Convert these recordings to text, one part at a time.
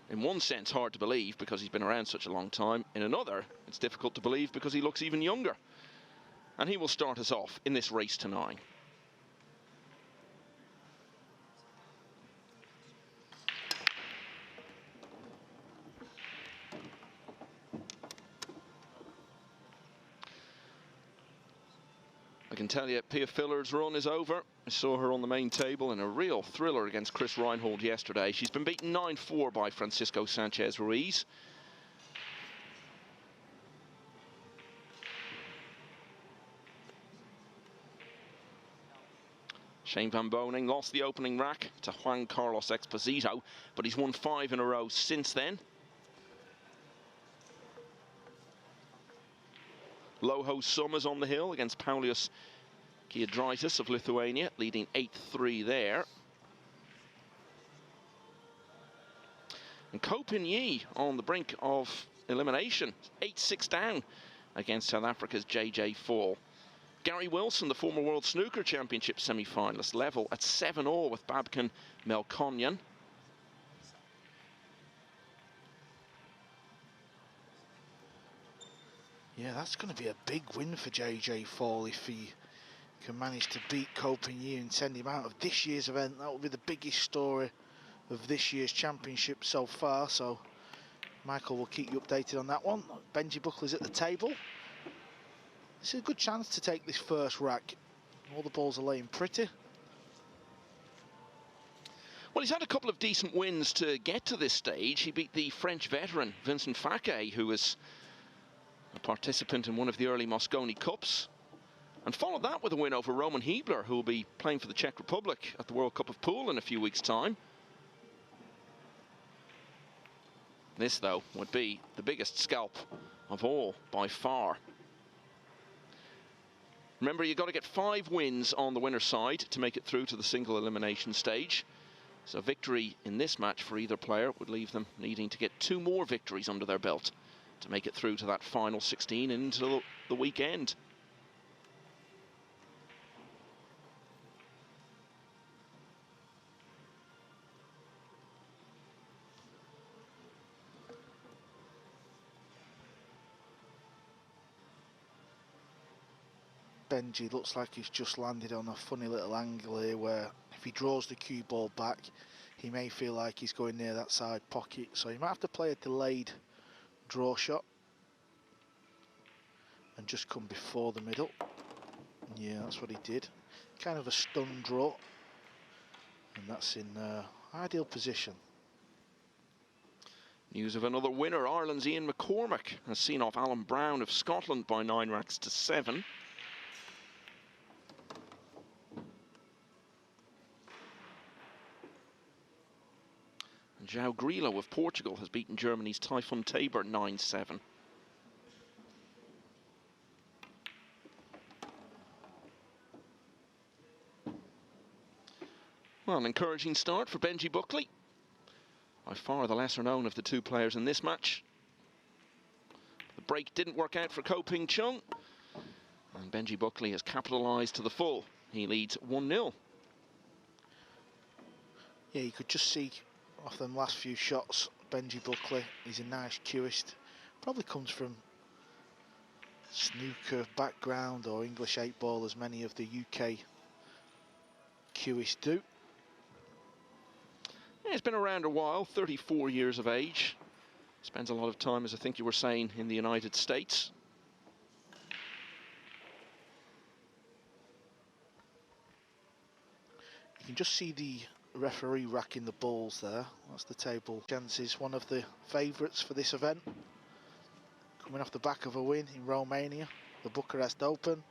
in one sense, hard to believe because he's been around such a long time. In another, it's difficult to believe because he looks even younger. And he will start us off in this race to 9. I can tell you, Pia Filler's run is over. I saw her on the main table in a real thriller against Chris Reinhold yesterday. She's been beaten 9-4 by Francisco Sanchez Ruiz. Shane Van Boning lost the opening rack to Juan Carlos Exposito, but he's won 5 in a row since then. Loho Summers on the hill against Paulius Giedraitis of Lithuania, leading 8-3 there. And Ko Pin-Yi on the brink of elimination, 8-6 down against South Africa's JJ Fall. Gary Wilson, the former World Snooker Championship semi-finalist, level at 7-all with Babkan Melkonyan. Yeah, that's going to be a big win for JJ Fall if he can manage to beat Ko Pin-Yi and send him out of this year's event. That will be the biggest story of this year's championship so far. So Michael will keep you updated on that one. Benji Buckley's at the table. This is a good chance to take this first rack. All the balls are laying pretty. Well, he's had a couple of decent wins to get to this stage. He beat the French veteran Vincent Fake, who was a participant in one of the early Mosconi Cups, and followed that with a win over Roman Hebler, who will be playing for the Czech Republic at the World Cup of Pool in a few weeks' time. This, though, would be the biggest scalp of all by far. Remember, you've got to get 5 wins on the winner's side to make it through to the single elimination stage. So victory in this match for either player would leave them needing to get 2 more victories under their belt to make it through to that final 16 into the weekend. Benji looks like he's just landed on a funny little angle here where if he draws the cue ball back, he may feel like he's going near that side pocket. So he might have to play a delayed draw shot and just come before the middle. Yeah, that's what he did. Kind of a stun draw. And that's in ideal position. News of another winner. Ireland's Ian McCormack has seen off Alan Brown of Scotland by 9 racks to 7. And João Grilo of Portugal has beaten Germany's Typhoon Tabor 9-7. Well, an encouraging start for Benji Buckley. By far the lesser known of the 2 players in this match. The break didn't work out for Ping Chung. And Benji Buckley has capitalised to the full. He leads 1-0. Yeah, you could just see off them last few shots, Benji Buckley, he's a nice cueist. Probably comes from snooker background or English 8-ball, as many of the UK cueists do. Yeah, he's been around a while, 34 years of age. Spends a lot of time, as I think you were saying, in the United States. You can just see the referee racking the balls there. That's the table. Chances, one of the favourites for this event. Coming off the back of a win in Romania, the Bucharest Open.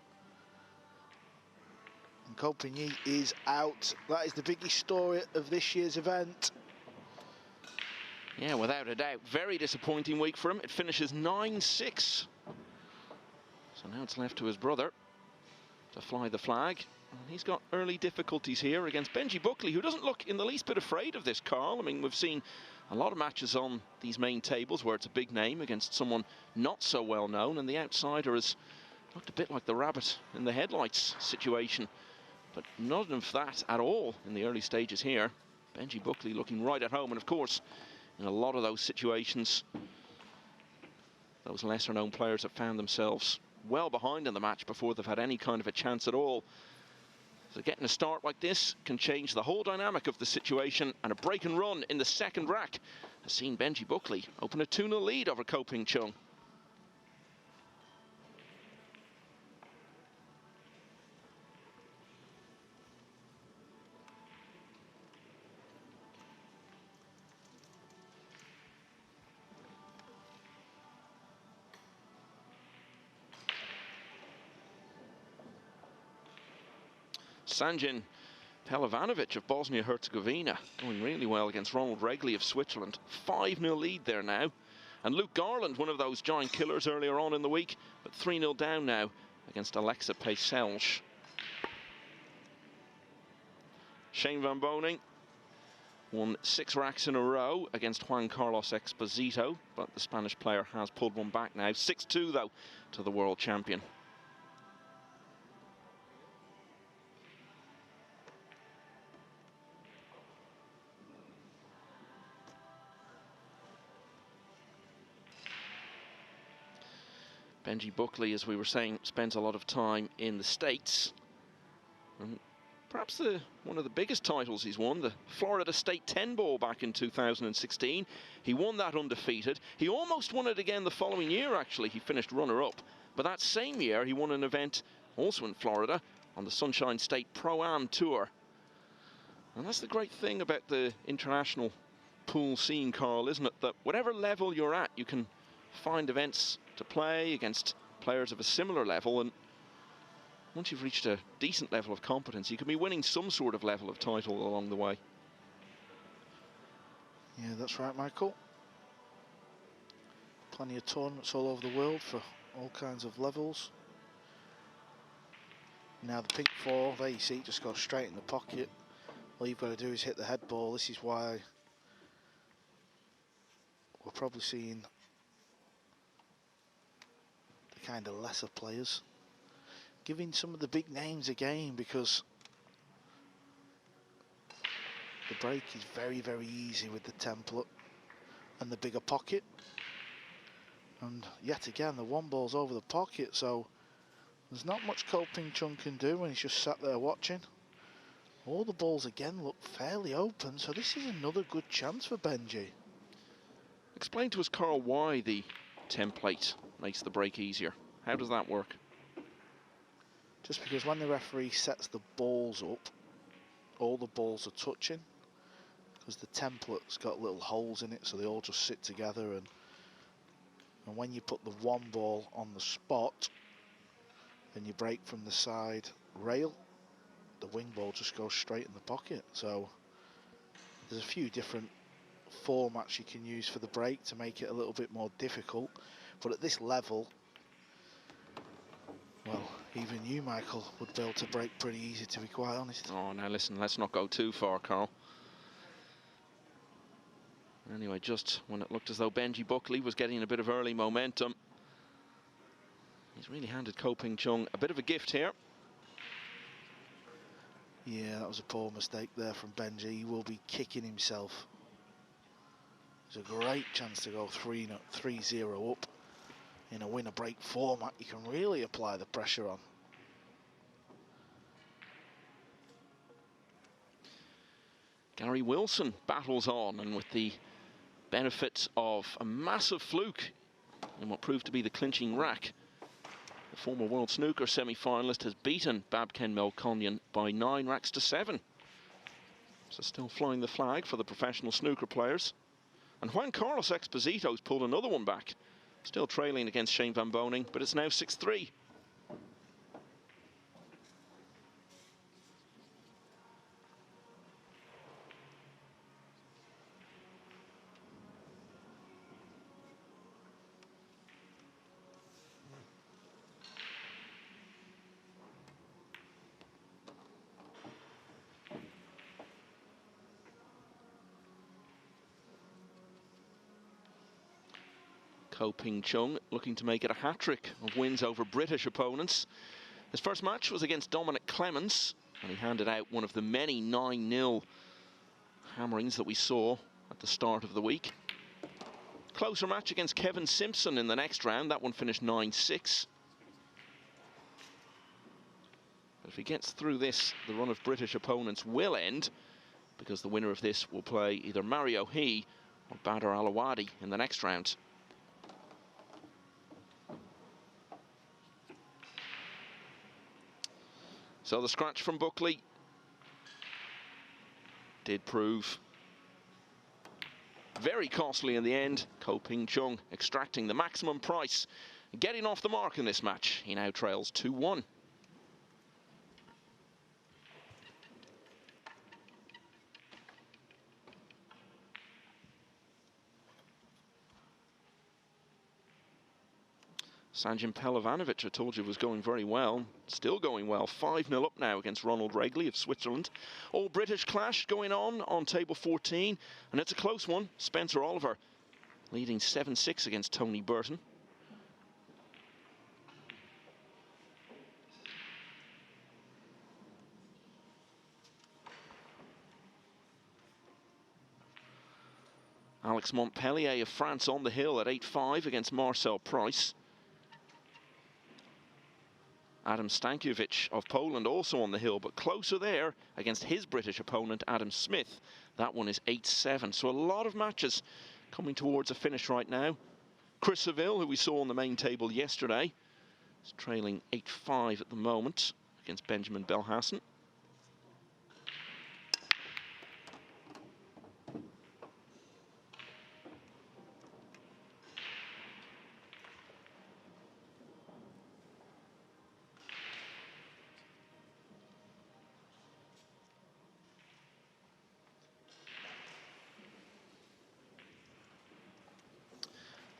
And Ko Pin-Yi is out. That is the biggest story of this year's event. Yeah, without a doubt. Very disappointing week for him. It finishes 9-6. So now it's left to his brother to fly the flag. And he's got early difficulties here against Benji Buckley, who doesn't look in the least bit afraid of this, Carl. I mean, we've seen a lot of matches on these main tables where it's a big name against someone not so well known, and the outsider has looked a bit like the rabbit in the headlights situation. But none of that at all in the early stages here. Benji Buckley looking right at home, and of course, in a lot of those situations. Those lesser-known players have found themselves well behind in the match before they've had any kind of a chance at all. So getting a start like this can change the whole dynamic of the situation, and a break and run in the second rack has seen Benji Buckley open a 2-0 lead over Ping Chung. Sanjin Pelavanovic of Bosnia-Herzegovina going really well against Ronald Regley of Switzerland. 5-0 lead there now. And Luke Garland, one of those giant killers earlier on in the week, but 3-0 down now against Alexa Payselj. Shane Van Boning won 6 racks in a row against Juan Carlos Exposito, but the Spanish player has pulled one back now. 6-2 though to the world champion. Benji Buckley, as we were saying, spends a lot of time in the States. And perhaps one of the biggest titles he's won, the Florida State 10 ball back in 2016. He won that undefeated. He almost won it again the following year, actually. He finished runner-up. But that same year, he won an event also in Florida on the Sunshine State Pro-Am Tour. And that's the great thing about the international pool scene, Carl, isn't it? That whatever level you're at, you can find events to play against players of a similar level, and once you've reached a decent level of competence, you can be winning some sort of level of title along the way. Yeah, that's right, Michael. Plenty of tournaments all over the world for all kinds of levels. Now the pink 4, there you see, just goes straight in the pocket. All you've got to do is hit the head ball. This is why we're probably seeing the kind of lesser players giving some of the big names a game, because the break is very, very easy with the template and the bigger pocket. And yet again, the 1 ball's over the pocket, so there's not much Ping Chung can do when he's just sat there watching. All the balls again look fairly open, so this is another good chance for Benji. Explain to us, Carl, why the template makes the break easier. How does that work? Just because when the referee sets the balls up, all the balls are touching, because the template's got little holes in it, so they all just sit together, and when you put the 1 ball on the spot and you break from the side rail, the wing ball just goes straight in the pocket. So there's a few different formats you can use for the break to make it a little bit more difficult, but at this level, well, even you, Michael, would be able to break pretty easy, to be quite honest. Oh, now listen, let's not go too far, Carl. Anyway, just when it looked as though Benji Buckley was getting a bit of early momentum, he's really handed Ping Chung a bit of a gift here. Yeah, that was a poor mistake there from Benji. He will be kicking himself. It's a great chance to go 3-0 up. In a win-a-break format, you can really apply the pressure on. Gary Wilson battles on, and with the benefit of a massive fluke in what proved to be the clinching rack, the former World Snooker semi-finalist has beaten Babken Melkonyan by 9 racks to 7. So still flying the flag for the professional snooker players. And Juan Carlos Exposito's pulled another one back. Still trailing against Shane Van Boning, but it's now 6-3. Ping Chung looking to make it a hat-trick of wins over British opponents. His first match was against Dominic Clemens, and he handed out one of the many 9-0 hammerings that we saw at the start of the week. Closer match against Kevin Simpson in the next round. That one finished 9-6. But if he gets through this, the run of British opponents will end, because the winner of this will play either Mario He or Badr Alawadi in the next round. So the scratch from Buckley did prove very costly in the end. Ping Chung extracting the maximum price, getting off the mark in this match. He now trails 2-1. Sanjin Pelovanovic, I told you, was going very well. Still going well. 5-0 up now against Ronald Regley of Switzerland. All British clash going on table 14. And it's a close one. Spencer Oliver leading 7-6 against Tony Burton. Alex Montpellier of France on the hill at 8-5 against Marcel Price. Adam Stankiewicz of Poland also on the hill, but closer there against his British opponent, Adam Smith. That one is 8-7. So a lot of matches coming towards a finish right now. Chris Seville, who we saw on the main table yesterday, is trailing 8-5 at the moment against Benjamin Belhassen.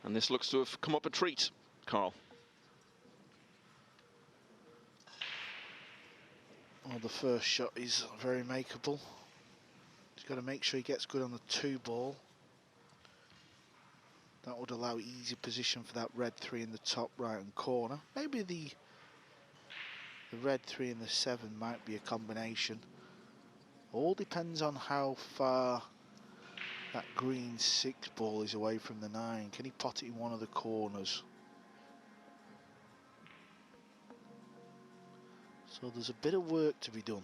And this looks to have come up a treat, Carl. Well, the first shot is very makeable. He's got to make sure he gets good on the 2-ball. That would allow easy position for that red 3 in the top right-hand corner. Maybe the red 3 and the 7 might be a combination. All depends on how far that green 6 ball is away from the 9. Can he pot it in one of the corners? So there's a bit of work to be done.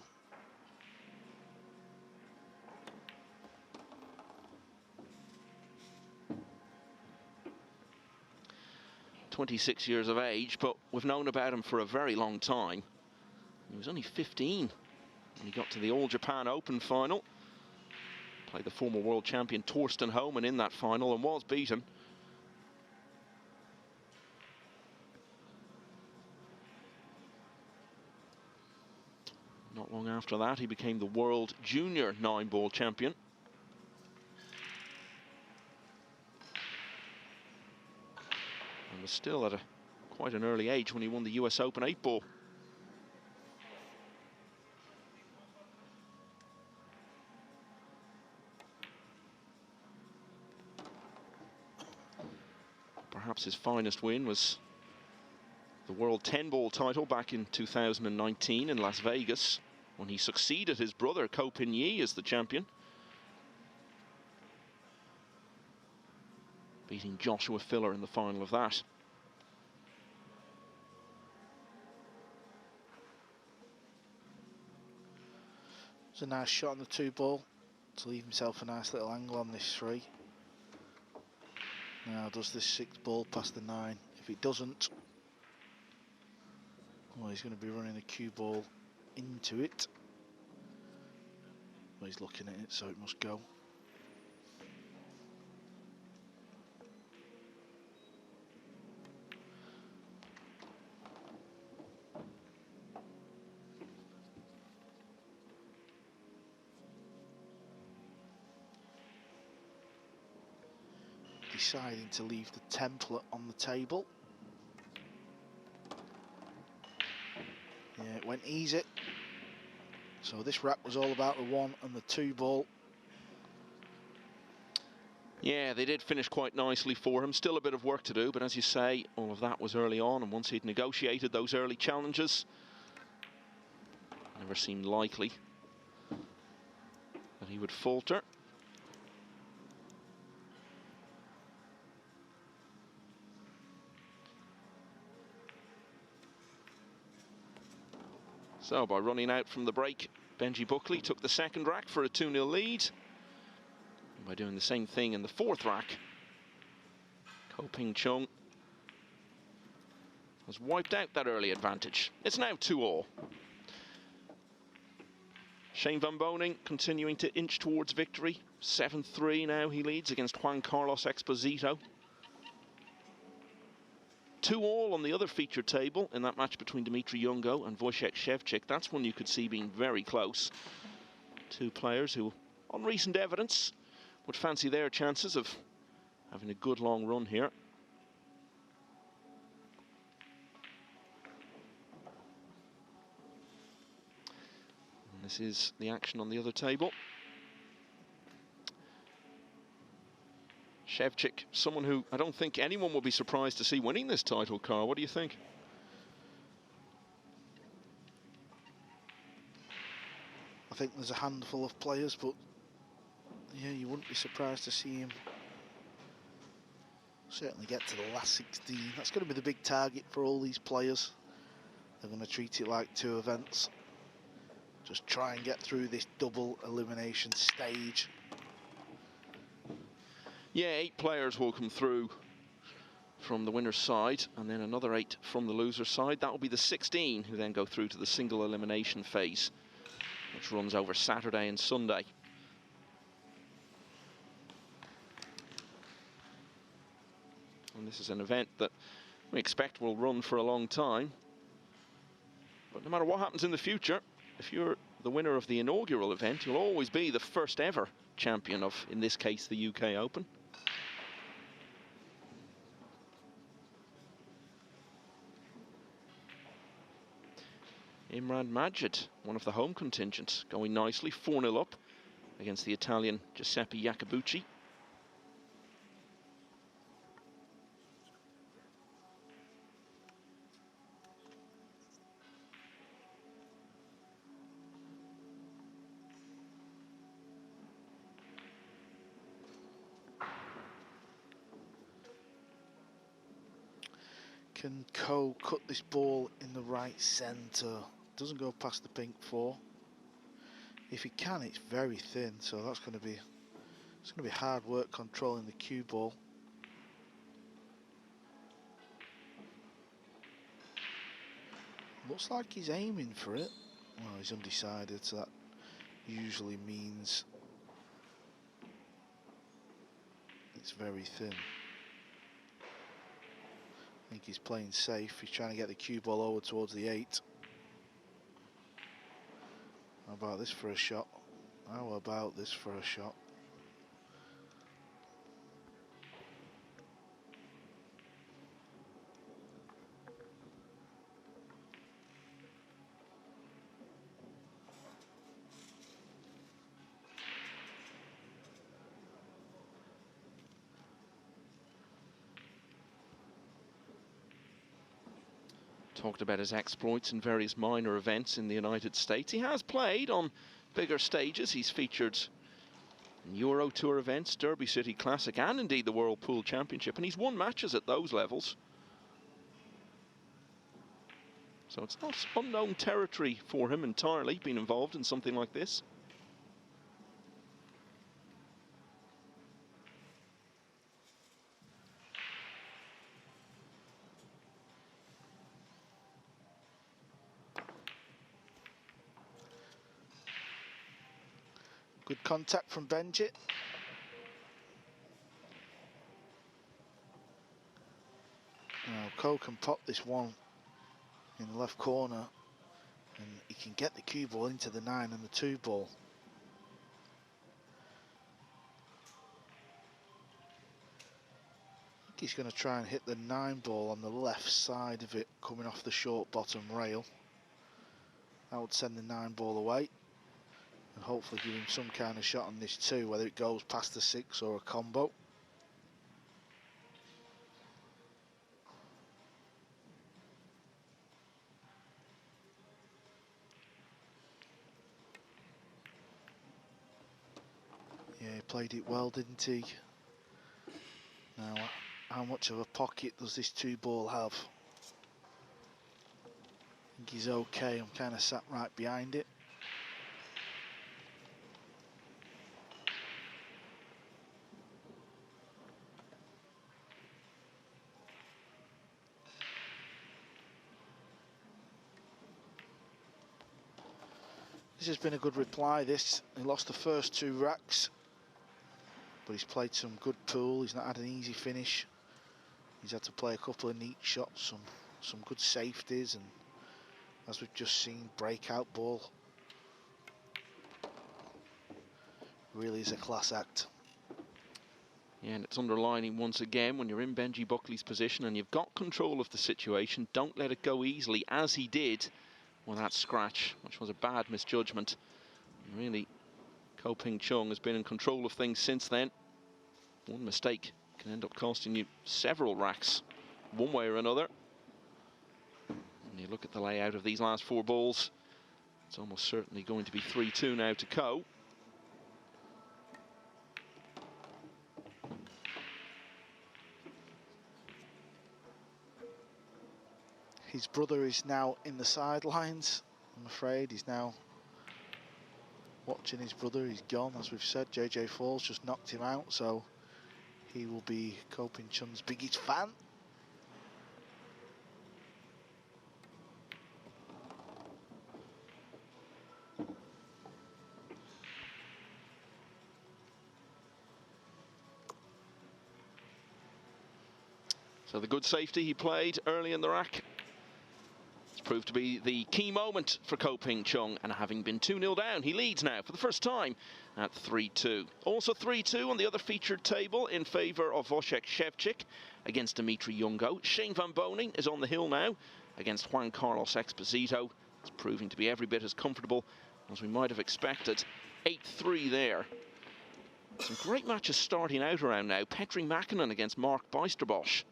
"26 years of age, but we've known about him for a very long time. He was only 15 when he got to the All Japan Open final. Played the former world champion Torsten Homan in that final and was beaten. Not long after that, he became the world junior 9-ball champion. And was still at quite an early age when he won the US Open 8-ball. Perhaps his finest win was the World 10-ball title back in 2019 in Las Vegas, when he succeeded his brother Ko Pin Yi as the champion, beating Joshua Filler in the final of that. It's a nice shot on the 2-ball to leave himself a nice little angle on this 3. Now, does this 6 ball past the 9? If it doesn't, well, he's going to be running the cue ball into it. Well, he's looking at it, so it must go. Deciding to leave the template on the table. Yeah, it went easy. So this rack was all about the 1 and the 2 ball. Yeah, they did finish quite nicely for him. Still a bit of work to do, but as you say, all of that was early on, and once he'd negotiated those early challenges, never seemed likely that he would falter. So by running out from the break, Benji Buckley took the second rack for a 2-0 lead. And by doing the same thing in the fourth rack, Ping Chung has wiped out that early advantage. It's now 2-all. Shane Van Boning continuing to inch towards victory. 7-3 now he leads against Juan Carlos Exposito. 2-all on the other feature table in that match between Dmitry Yungo and Wojciech Szewczyk. That's one you could see being very close. Two players who, on recent evidence, would fancy their chances of having a good long run here. And this is the action on the other table. Szewczyk, someone who I don't think anyone will be surprised to see winning this title, Carl. What do you think? I think there's a handful of players, but yeah, you wouldn't be surprised to see him certainly get to the last 16. That's going to be the big target for all these players. They're going to treat it like 2 events. Just try and get through this double elimination stage. Yeah, 8 players will come through from the winner's side, and then another 8 from the loser's side. That will be the 16 who then go through to the single elimination phase, which runs over Saturday and Sunday. And this is an event that we expect will run for a long time. But no matter what happens in the future, if you're the winner of the inaugural event, you'll always be the first ever champion of, in this case, the UK Open. Imran Majid, one of the home contingent, going nicely, 4-0 up against the Italian Giuseppe Iacobucci. Can Ko cut this ball in the right centre? Doesn't go past the pink 4. If he can, it's very thin, so that's going to be hard work controlling the cue ball. Looks like he's aiming for it. Well, he's undecided, so that usually means it's very thin. I think he's playing safe. He's trying to get the cue ball over towards the 8. How about this for a shot? How about this for a shot? Talked about his exploits in various minor events in the United States. He has played on bigger stages. He's featured in Euro Tour events, Derby City Classic, and indeed the World Pool Championship, and he's won matches at those levels. So it's not unknown territory for him entirely, being involved in something like this. Good contact from Benji. Now Ko can pop this one in the left corner, and he can get the cue ball into the 9 and the 2 ball. I think he's going to try and hit the 9 ball on the left side of it, coming off the short bottom rail. That would send the 9 ball away, and hopefully give him some kind of shot on this 2, whether it goes past the 6 or a combo. Yeah, he played it well, didn't he? Now, how much of a pocket does this 2 ball have? think he's okay. I'm kind of sat right behind it. This has been a good reply, this. He lost the first 2 racks, but he's played some good pool. He's not had an easy finish. He's had to play a couple of neat shots, some good safeties, and as we've just seen, breakout ball. Really is a class act. Yeah, and it's underlining once again, when you're in Benji Buckley's position and you've got control of the situation, don't let it go easily, as he did with that scratch, which was a bad misjudgment. And really, Ping Chung has been in control of things since then. One mistake can end up costing you several racks, one way or another. And you look at the layout of these last 4 balls, it's almost certainly going to be 3-2 now to Ko. His brother is now in the sidelines, I'm afraid. He's now watching his brother. He's gone, as we've said. JJ Falls just knocked him out, so he will be Ping Chung's biggest fan. So the good safety he played early in the rack, it's proved to be the key moment for Ping Chung, and having been 2-0 down, he leads now for the first time at 3-2. Also 3-2 on the other featured table in favour of Wojciech Szewczyk against Dimitri Jungo. Shane Van Boning is on the hill now against Juan Carlos Exposito. It's proving to be every bit as comfortable as we might have expected. 8-3 there. Some great matches starting out around now. Petri Mäkinen against Mark Bijsterbosch.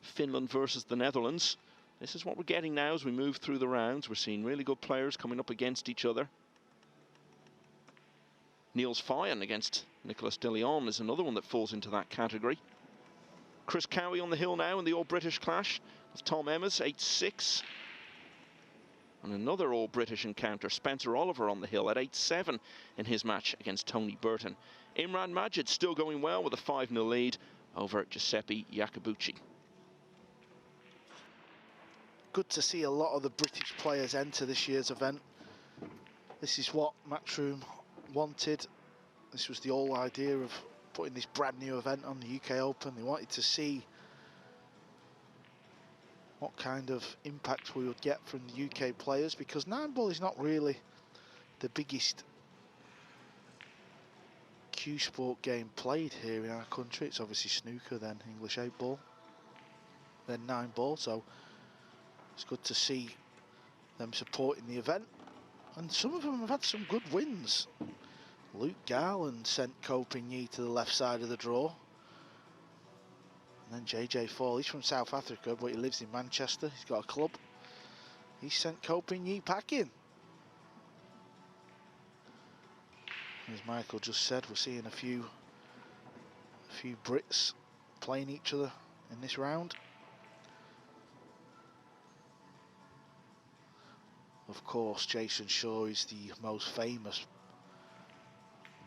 Finland versus the Netherlands. This is what we're getting now as we move through the rounds. We're seeing really good players coming up against each other. Niels Fyen against Nicolas de Leon is another one that falls into that category. Chris Cowie on the hill now in the All-British clash with Tom Emmers, 8-6. And another All-British encounter, Spencer Oliver on the hill at 8-7 in his match against Tony Burton. Imran Majid still going well with a 5-0 lead over Giuseppe Iacobucci. Good to see a lot of the British players enter this year's event. This is what Matchroom wanted. This was the whole idea of putting this brand new event on the UK Open. They wanted to see what kind of impact we would get from the UK players, because Nineball is not really the biggest cue sport game played here in our country. It's obviously snooker, then English 8-ball, then 9-ball, so it's good to see them supporting the event, and some of them have had some good wins. Luke Garland sent Ping to the left side of the draw, and then JJ Fall, he's from South Africa but he lives in Manchester, he's got a club. He sent Ping packing. As Michael just said, we're seeing a few Brits playing each other in this round. Of course, Jason Shaw is the most famous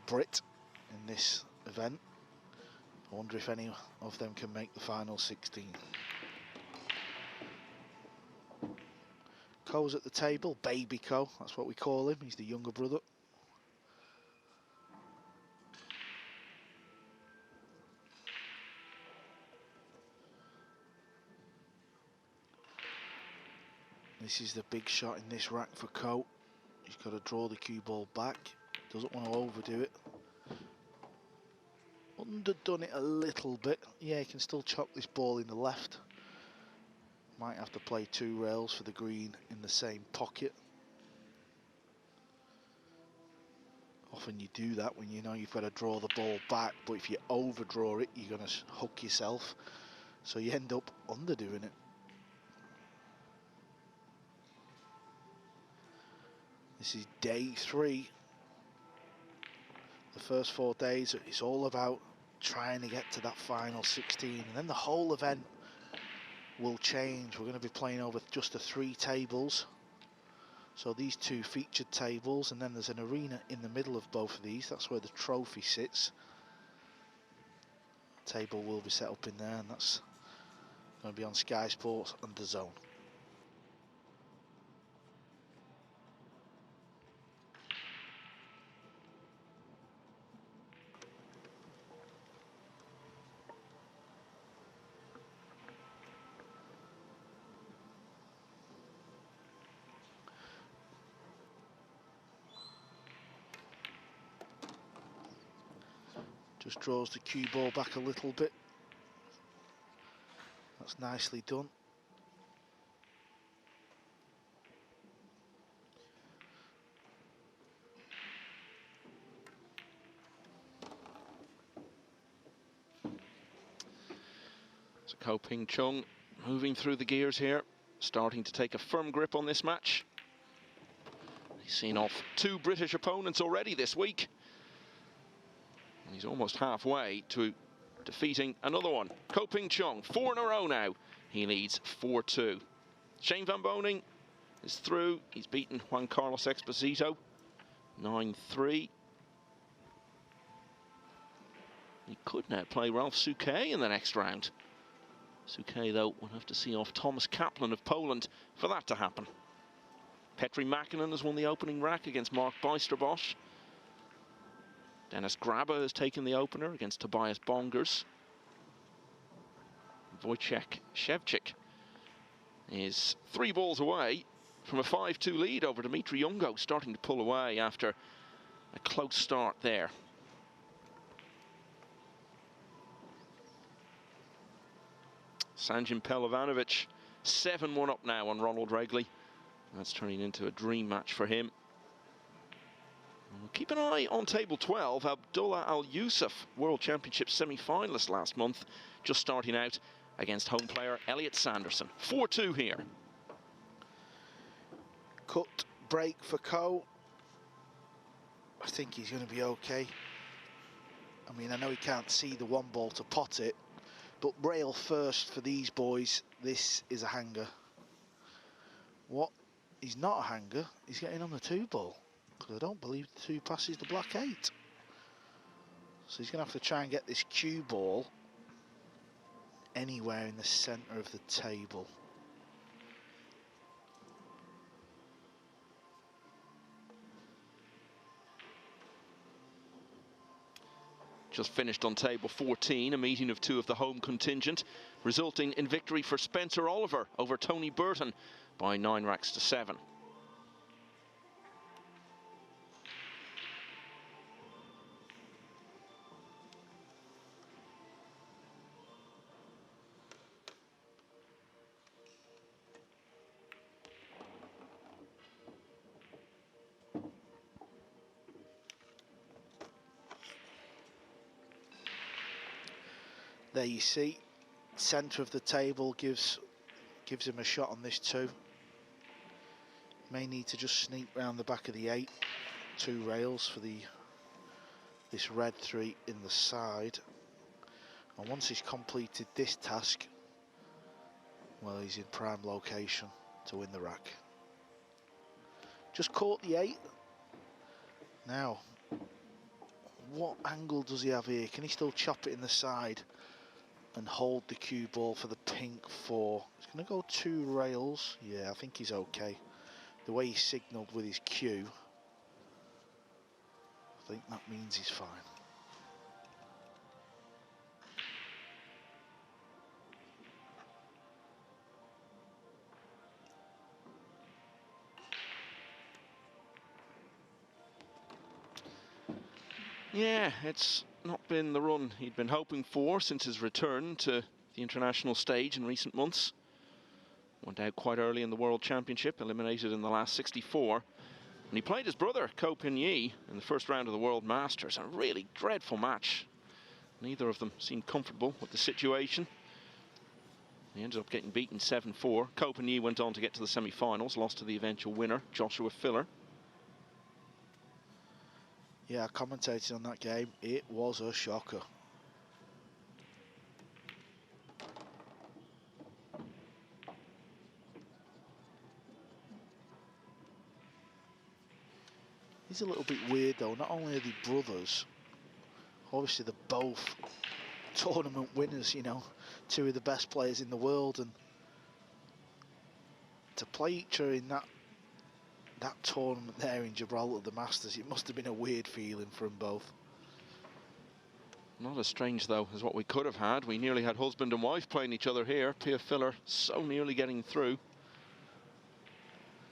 Brit in this event. I wonder if any of them can make the final 16. Ko's at the table, Baby Ko, that's what we call him, he's the younger brother. This is the big shot in this rack for Ko. He's got to draw the cue ball back. Doesn't want to overdo it. Underdone it a little bit. Yeah, he can still chop this ball in the left. Might have to play 2 rails for the green in the same pocket. Often you do that when you know you've got to draw the ball back, but if you overdraw it, you're going to hook yourself. So you end up underdoing it. This is day 3. The first 4 days, it's all about trying to get to that final 16, and then the whole event will change. We're going to be playing over just the 3 tables. So these two featured tables, and then there's an arena in the middle of both of these. That's where the trophy sits. Table will be set up in there, and that's going to be on Sky Sports and DAZN. Just draws the cue ball back a little bit. That's nicely done. So Ping Chung moving through the gears here, starting to take a firm grip on this match. He's seen off 2 British opponents already this week. And he's almost halfway to defeating another one. Ping Chung, 4 in a row now. He leads 4-2. Shane Van Boning is through. He's beaten Juan Carlos Exposito 9-3. He could now play Ralph Suke in the next round. Suke, though, will have to see off Thomas Kaplan of Poland for that to happen. Petri Makinen has won the opening rack against Mark Bijsterbosch. Dennis Grabber has taken the opener against Tobias Bongers. Wojciech Szewczyk is 3 balls away from a 5-2 lead over Dmitry Yungo, starting to pull away after a close start there. Sanjin Pelovanovic, 7-1 up now on Ronald Regley. That's turning into a dream match for him. We'll keep an eye on table 12. Abdullah Al Yusuf, World Championship semi-finalist last month, just starting out against home player Elliot Sanderson. 4-2 here. Cut break for Ko. I think he's going to be okay. I mean, I know he can't see the 1 ball to pot it, but rail first for these boys. This is a hanger. What? He's not a hanger. He's getting on the 2 ball. Because I don't believe the 2 passes the black 8. So he's going to have to try and get this cue ball anywhere in the centre of the table. Just finished on table 14, a meeting of 2 of the home contingent, resulting in victory for Spencer Oliver over Tony Burton by 9 racks to 7. There you see, centre of the table gives him a shot on this 2. May need to just sneak round the back of the 8, 2 rails for this red 3 in the side. And once he's completed this task, well, he's in prime location to win the rack. Just caught the 8. Now, what angle does he have here? Can he still chop it in the side and hold the cue ball for the pink 4? He's going to go 2 rails. Yeah, I think he's okay. The way he signalled with his cue, I think that means he's fine. Yeah, it's not been the run he'd been hoping for since his return to the international stage in recent months. Went out quite early in the World Championship, eliminated in the last 64. And he played his brother, Ko Pin-Yi, in the first round of the World Masters. A really dreadful match. Neither of them seemed comfortable with the situation. He ended up getting beaten 7-4. Ko Pin-Yi went on to get to the semi-finals, lost to the eventual winner, Joshua Filler. Yeah, I commentated on that game. It was a shocker. He's a little bit weird though. Not only are they brothers, obviously they're both tournament winners, you know, two of the best players in the world, and to play each other in that tournament there in Gibraltar, the Masters, it must have been a weird feeling for them both. Not as strange though as what we could have had. We nearly had husband and wife playing each other here. Pia Filler so nearly getting through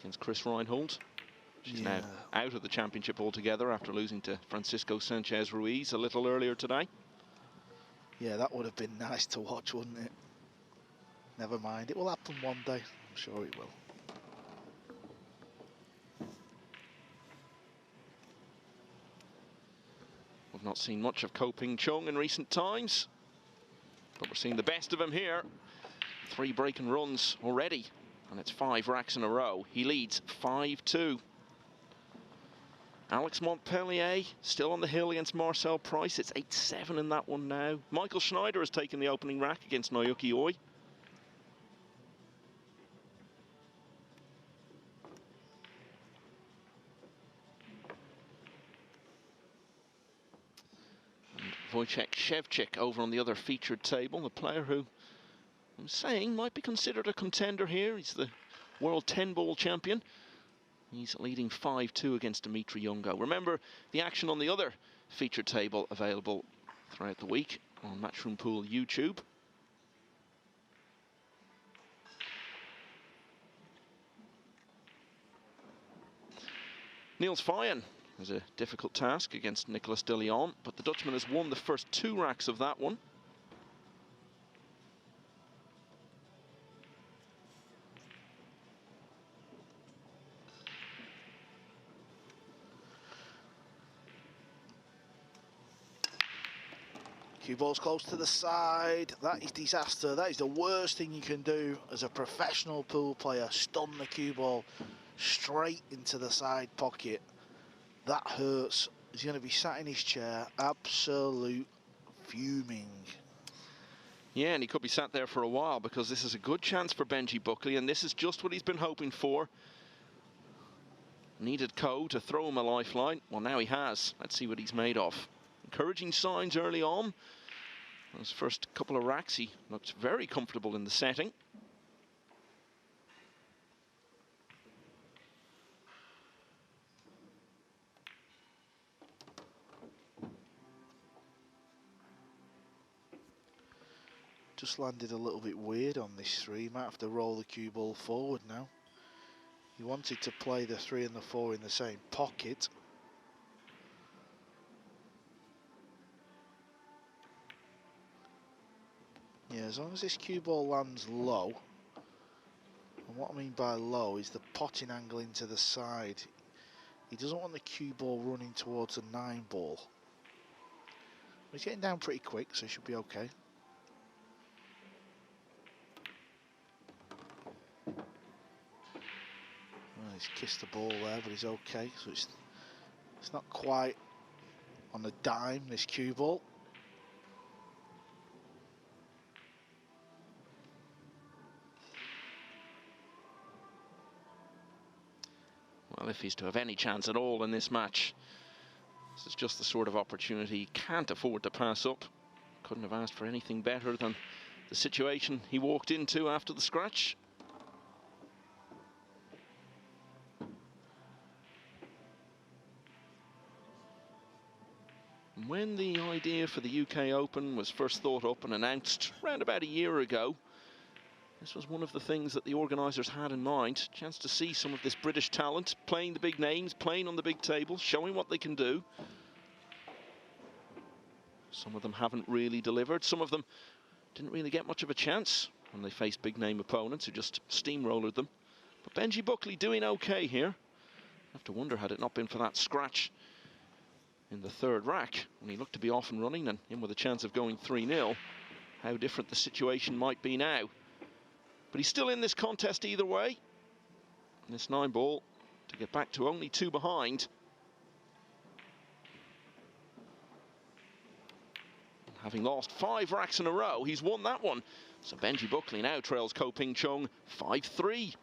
against Chris Reinhold. She's now out of the championship altogether after losing to Francisco Sanchez Ruiz a little earlier today. Yeah, that would have been nice to watch, wouldn't it? Never mind, it will happen one day. I'm sure it will. We've not seen much of Ping Chung in recent times, but we're seeing the best of him here. 3 breaking runs already, and it's 5 racks in a row. He leads 5-2. Alex Montpellier still on the hill against Marcel Price. It's 8-7 in that one now. Michael Schneider has taken the opening rack against Naoki Oi. Wojciech Szewczyk over on the other featured table, the player who I'm saying might be considered a contender here. He's the world 10-ball champion. He's leading 5-2 against Dimitri Jungo. Remember the action on the other featured table available throughout the week on Matchroom Pool YouTube. Niels Feijen has a difficult task against Nicolas de Leon, but the Dutchman has won the first 2 racks of that one. Cue ball's close to the side. That is disaster. That is the worst thing you can do as a professional pool player. Stun the cue ball straight into the side pocket. That hurts. He's going to be sat in his chair, absolute fuming. Yeah, and he could be sat there for a while, because this is a good chance for Benji Buckley, and this is just what he's been hoping for. Needed Ko to throw him a lifeline. Well, now he has. Let's see what he's made of. Encouraging signs early on. Those first couple of racks, he looked very comfortable in the setting. Just landed a little bit weird on this 3. Might have to roll the cue ball forward now. He wanted to play the 3 and the 4 in the same pocket. Yeah, as long as this cue ball lands low, and what I mean by low is the potting angle into the side. He doesn't want the cue ball running towards the 9 ball. He's getting down pretty quick, so he should be okay. Well, he's kissed the ball there, but he's okay. So it's not quite on a dime, this cue ball. Well, if he's to have any chance at all in this match, this is just the sort of opportunity he can't afford to pass up. Couldn't have asked for anything better than the situation he walked into after the scratch. When the idea for the UK Open was first thought up and announced around about a year ago, this was one of the things that the organisers had in mind. Chance to see some of this British talent playing the big names, playing on the big table, showing what they can do. Some of them haven't really delivered. Some of them didn't really get much of a chance when they faced big name opponents who just steamrollered them. But Benji Buckley doing okay here. I have to wonder, had it not been for that scratch in the 3rd rack, when he looked to be off and running and in with a chance of going 3-0, how different the situation might be now. But he's still in this contest either way. And this 9-ball to get back to only 2 behind. Having lost 5 racks in a row, he's won that one. So Benji Buckley now trails Ping Chung 5-3.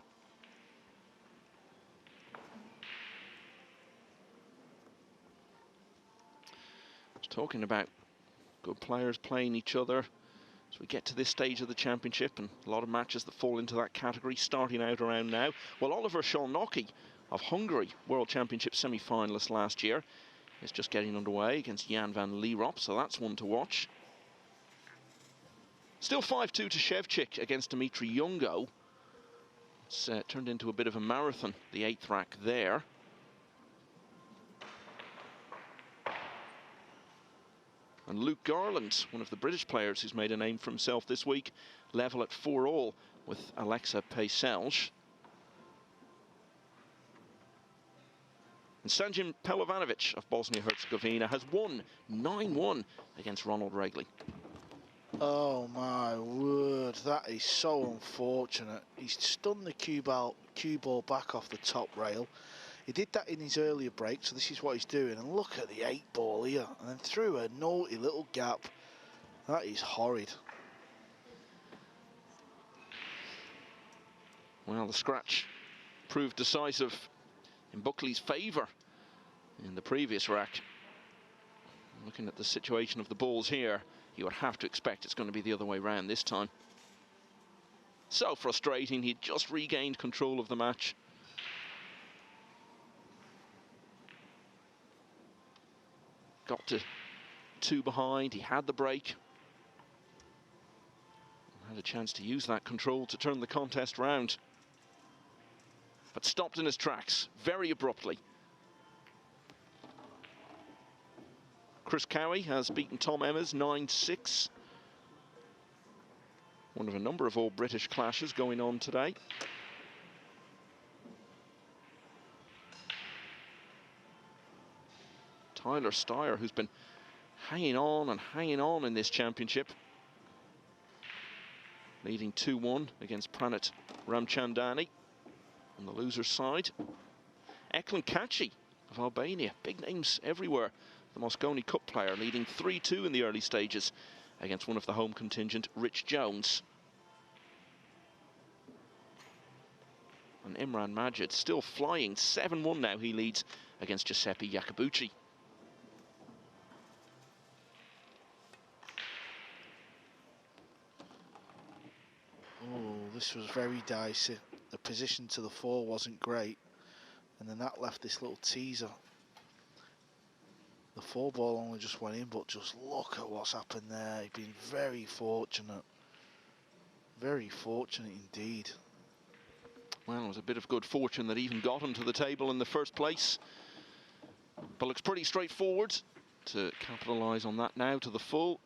Talking about good players playing each other as we get to this stage of the championship, and a lot of matches that fall into that category starting out around now. Well, Oliver Szolnoki of Hungary, World Championship semi-finalist last year, is just getting underway against Jan van Lierop, so that's one to watch. Still 5-2 to Shevchik against Dmitry Yungo. It's turned into a bit of a marathon, the 8th rack there. And Luke Garland, one of the British players who's made a name for himself this week, level at 4-all with Alexa Pejselj. And Sanjin Pelovanovic of Bosnia-Herzegovina has won 9-1 against Ronald Regley. Oh my word, that is so unfortunate. He's stunned the cue ball back off the top rail. He did that in his earlier break, so this is what he's doing. And look at the 8-ball here, and then through a naughty little gap. That is horrid. Well, the scratch proved decisive in Buckley's favour in the previous rack. Looking at the situation of the balls here, you would have to expect it's going to be the other way round this time. So frustrating, he'd just regained control of the match. Got to 2 behind, he had the break. Had a chance to use that control to turn the contest round. But stopped in his tracks, very abruptly. Chris Cowie has beaten Tom Emmers 9-6. One of a number of all-British clashes going on today. Tyler Steyer, who's been hanging on in this championship, leading 2-1 against Pranit Ramchandani on the loser's side. Eklund Kaci of Albania, big names everywhere. The Mosconi Cup player, leading 3-2 in the early stages against one of the home contingent, Rich Jones. And Imran Majid still flying, 7-1 now he leads against Giuseppe Iacobucci. Oh, this was very dicey. The position to the 4 wasn't great, and then that left this little teaser. The 4-ball only just went in, but just look at what's happened there. He's been very fortunate. Very fortunate indeed. Well, it was a bit of good fortune that even got him to the table in the first place. But looks pretty straightforward to capitalise on that now to the full.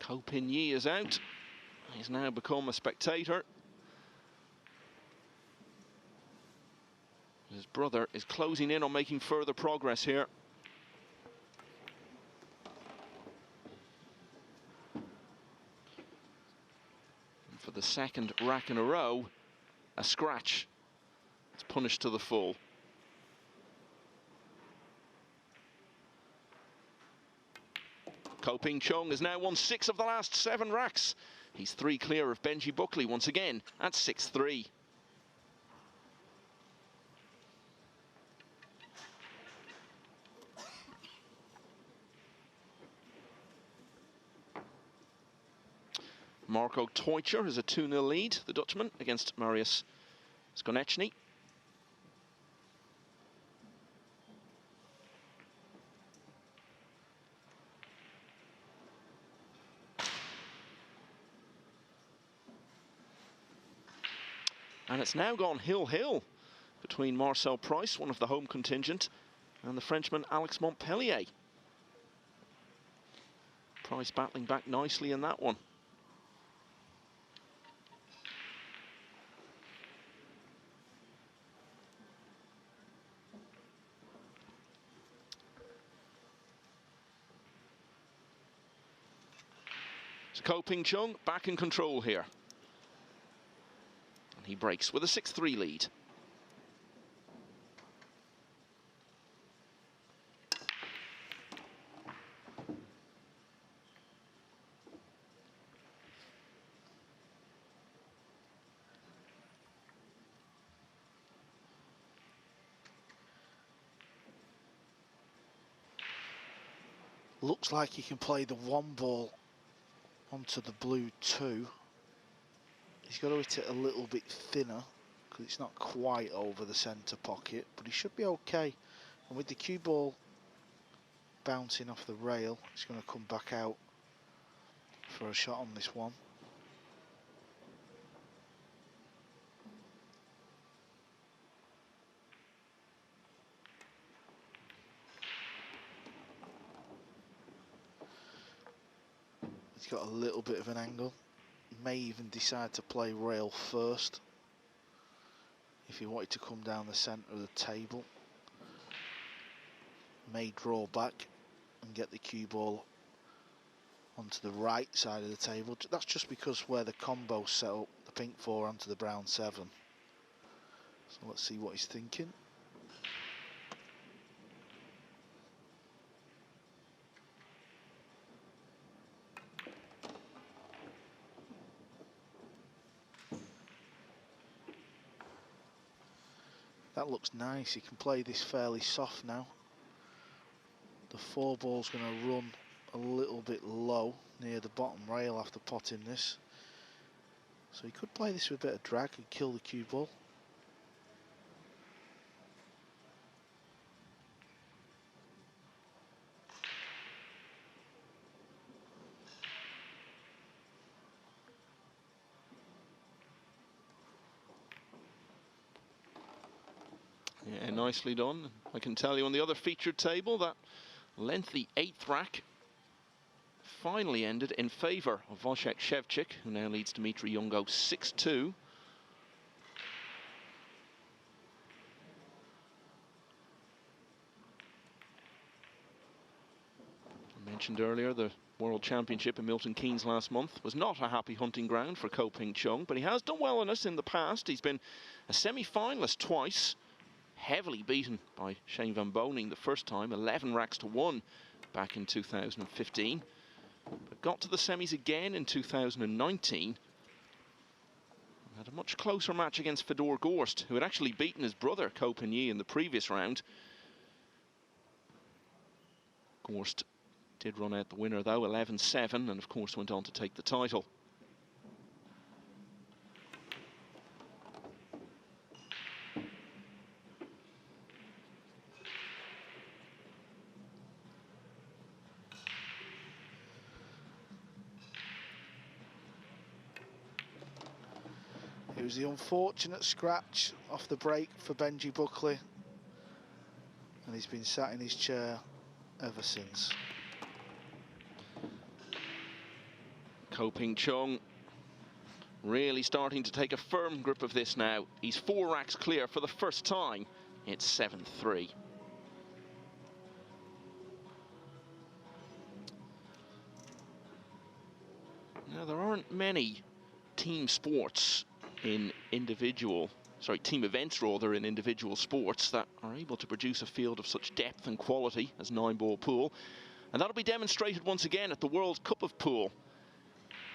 Ko Pin-Yi is out. He's now become a spectator. His brother is closing in on making further progress here. And for the second rack in a row, a scratch. It's punished to the full. Ping Chung has now won 6 of the last 7 racks. He's 3 clear of Benji Buckley once again at 6-3. Marco Teucher has a 2-0 lead, the Dutchman, against Marius Skonechny. And it's now gone hill-hill between Marcel Price, one of the home contingent, and the Frenchman Alex Montpellier. Price battling back nicely in that one. So Ping Chung back in control here. And he breaks with a 6-3 lead. Looks like he can play the 1 ball onto the blue 2. He's got to hit it a little bit thinner because it's not quite over the centre pocket, but he should be okay. And with the cue ball bouncing off the rail, he's going to come back out for a shot on this one. He's got a little bit of an angle. May even decide to play rail first if he wanted to come down the centre of the table. May draw back and get the cue ball onto the right side of the table. That's just because where the combo set up the pink 4 onto the brown 7. So let's see what he's thinking. That looks nice. He can play this fairly soft now. The 4 ball's going to run a little bit low near the bottom rail after potting this. So he could play this with a bit of drag and kill the cue ball. Yeah, nicely done. I can tell you on the other featured table that lengthy 8th rack finally ended in favour of Wojciech Szewczyk, who now leads Dmitry Yungo 6-2. I mentioned earlier the World Championship in Milton Keynes last month was not a happy hunting ground for Ping Chung, but he has done well in it in the past. He's been a semi-finalist twice, heavily beaten by Shane Van Boning the first time, 11 racks to 1 back in 2015. But got to the semis again in 2019. Had a much closer match against Fedor Gorst, who had actually beaten his brother Kopinyi in the previous round. Gorst did run out the winner though, 11-7, and of course went on to take the title. It was the unfortunate scratch off the break for Benji Buckley, and he's been sat in his chair ever since. Ping Chung really starting to take a firm grip of this now. He's 4 racks clear for the first time. It's 7-3. Now, there aren't many team sports in team events rather, in individual sports that are able to produce a field of such depth and quality as Nineball pool. And that'll be demonstrated once again at the World Cup of Pool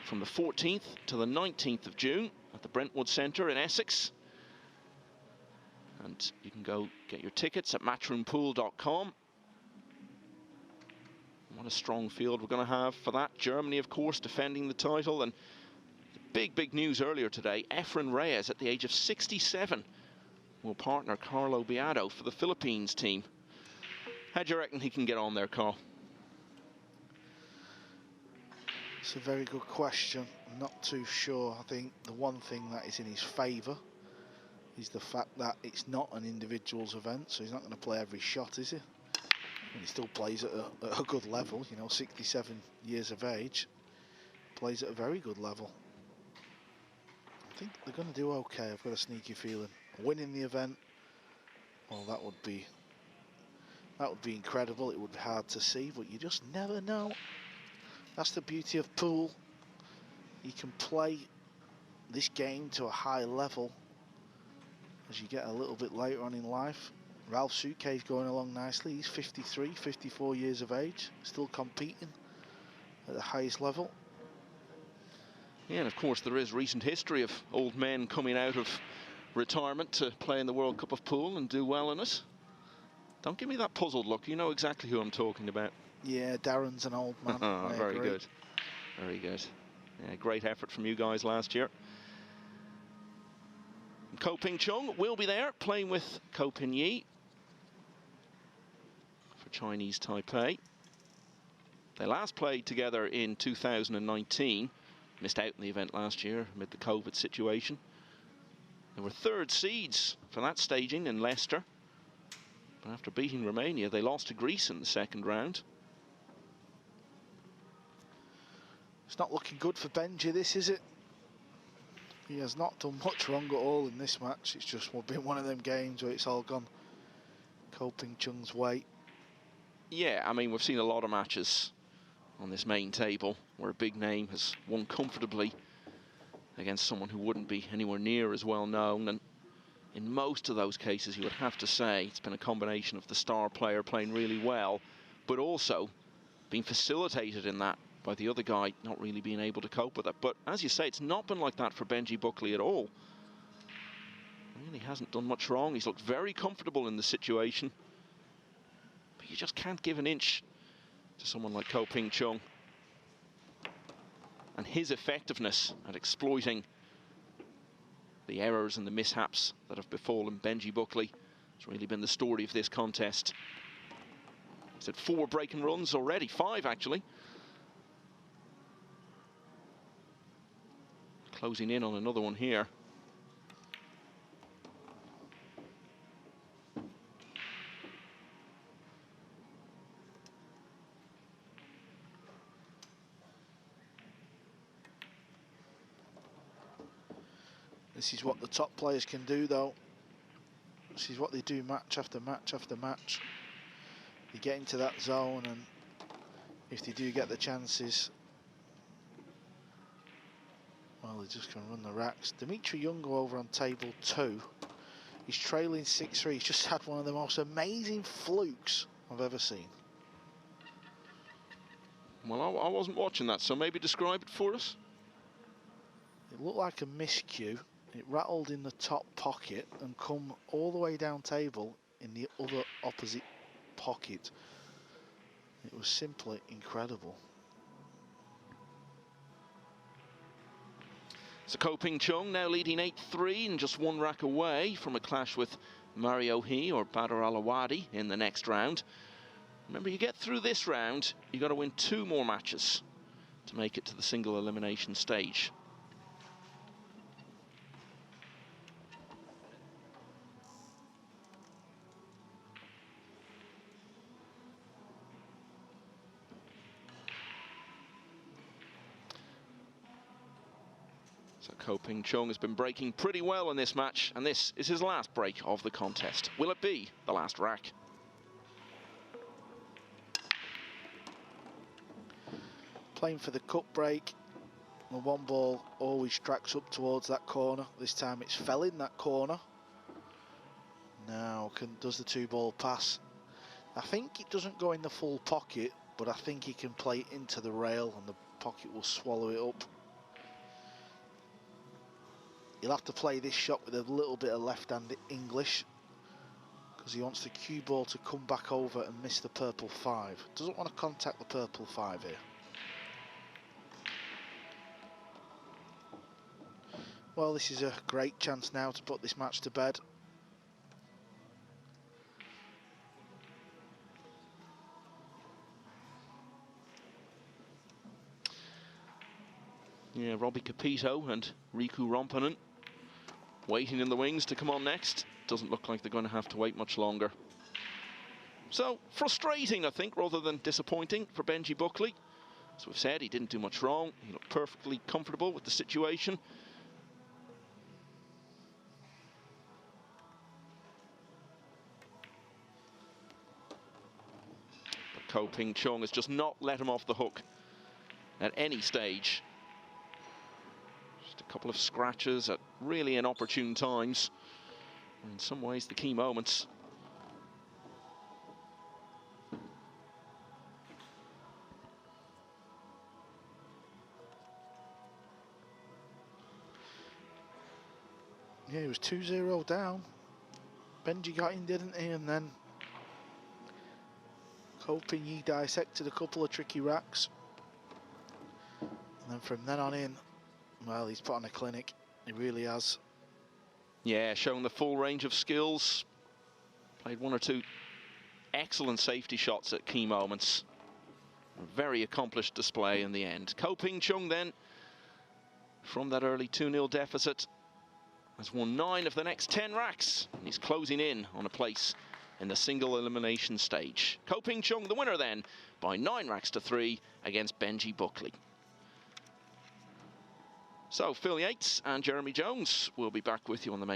from the 14th to the 19th of June at the Brentwood Centre in Essex. And you can go get your tickets at matchroompool.com. What a strong field we're going to have for that. Germany, of course, defending the title. And big news earlier today, Efren Reyes, at the age of 67, will partner Carlo Biado for the Philippines team. How do you reckon he can get on there, Carl? It's a very good question. I'm not too sure. I think the one thing that is in his favour is the fact that it's not an individuals event, so he's not going to play every shot, is he? And he still plays at a good level, you know, 67 years of age. Plays at a very good level. I think they're going to do okay. I've got a sneaky feeling. Winning the event, well, that would be incredible. It would be hard to see, but you just never know. That's the beauty of pool. You can play this game to a high level as you get a little bit later on in life. Ralph Souquet is going along nicely. He's 53, 54 years of age, still competing at the highest level. Yeah, and of course there is recent history of old men coming out of retirement to play in the World Cup of Pool and do well in it. Don't give me that puzzled look. You know exactly who I'm talking about. Yeah, Darren's an old man. Very good. Very good. Yeah, great effort from you guys last year. Ping Chung will be there playing with Ko Pin-yi for Chinese Taipei. They last played together in 2019. Missed out in the event last year amid the COVID situation. They were third seeds for that staging in Leicester. But after beating Romania, they lost to Greece in the second round. It's not looking good for Benji, this, is it? He has not done much wrong at all in this match. It's just been one of them games where it's all gone Ko Ping Chung's way. Yeah, I mean, we've seen a lot of matches on this main table where a big name has won comfortably against someone who wouldn't be anywhere near as well known. And in most of those cases, you would have to say it's been a combination of the star player playing really well, but also being facilitated in that by the other guy not really being able to cope with it. But as you say, it's not been like that for Benji Buckley at all. He really hasn't done much wrong. He's looked very comfortable in the situation. But you just can't give an inch to someone like Ko Ping Chung. And his effectiveness at exploiting the errors and the mishaps that have befallen Benji Buckley has really been the story of this contest. He's had 4 breaking runs already, 5 actually. Closing in on another one here. This is what the top players can do, though. This is what they do match after match after match. They get into that zone, and if they do get the chances, well, they're just going to run the racks. Dimitri Youngo over on table 2. He's trailing 6-3. He's just had one of the most amazing flukes I've ever seen. Well, I wasn't watching that, so maybe describe it for us. It looked like a miscue. It rattled in the top pocket and come all the way down table in the other opposite pocket. It was simply incredible. So Ko Ping Chung now leading 8-3 and just 1 rack away from a clash with Mario He or Badr Alawadi in the next round. Remember, you get through this round, you've got to win 2 more matches to make it to the single elimination stage. So Ko Ping Chung has been breaking pretty well in this match, and this is his last break of the contest. Will it be the last rack? Playing for the cup break. The 1 ball always tracks up towards that corner. This time it's fell in that corner. Now does the 2 ball pass. I think it doesn't go in the full pocket, but I think he can play it into the rail and the pocket will swallow it up. He'll have to play this shot with a little bit of left-handed English because he wants the cue ball to come back over and miss the purple 5. Doesn't want to contact the purple 5 here. Well, this is a great chance now to put this match to bed. Yeah, Robbie Capito and Riku Romponen waiting in the wings to come on next. Doesn't look like they're going to have to wait much longer. So, frustrating, I think, rather than disappointing for Benji Buckley. As we've said, he didn't do much wrong. He looked perfectly comfortable with the situation. But Ko Ping Chung has just not let him off the hook at any stage. Just a couple of scratches at really inopportune times. In some ways, the key moments. Yeah, he was 2-0 down. Benji got in, didn't he? And then Ko Ping dissected a couple of tricky racks. And then from then on in, well, he's put on a clinic. He really has. Yeah, showing the full range of skills. Played one or two excellent safety shots at key moments. A very accomplished display in the end. Ping Chung then, from that early 2-0 deficit, has won 9 of the next 10 racks. And he's closing in on a place in the single elimination stage. Ping Chung, the winner then, by 9 racks to 3 against Benji Buckley. So Phil Yates and Jeremy Jones will be back with you on the main.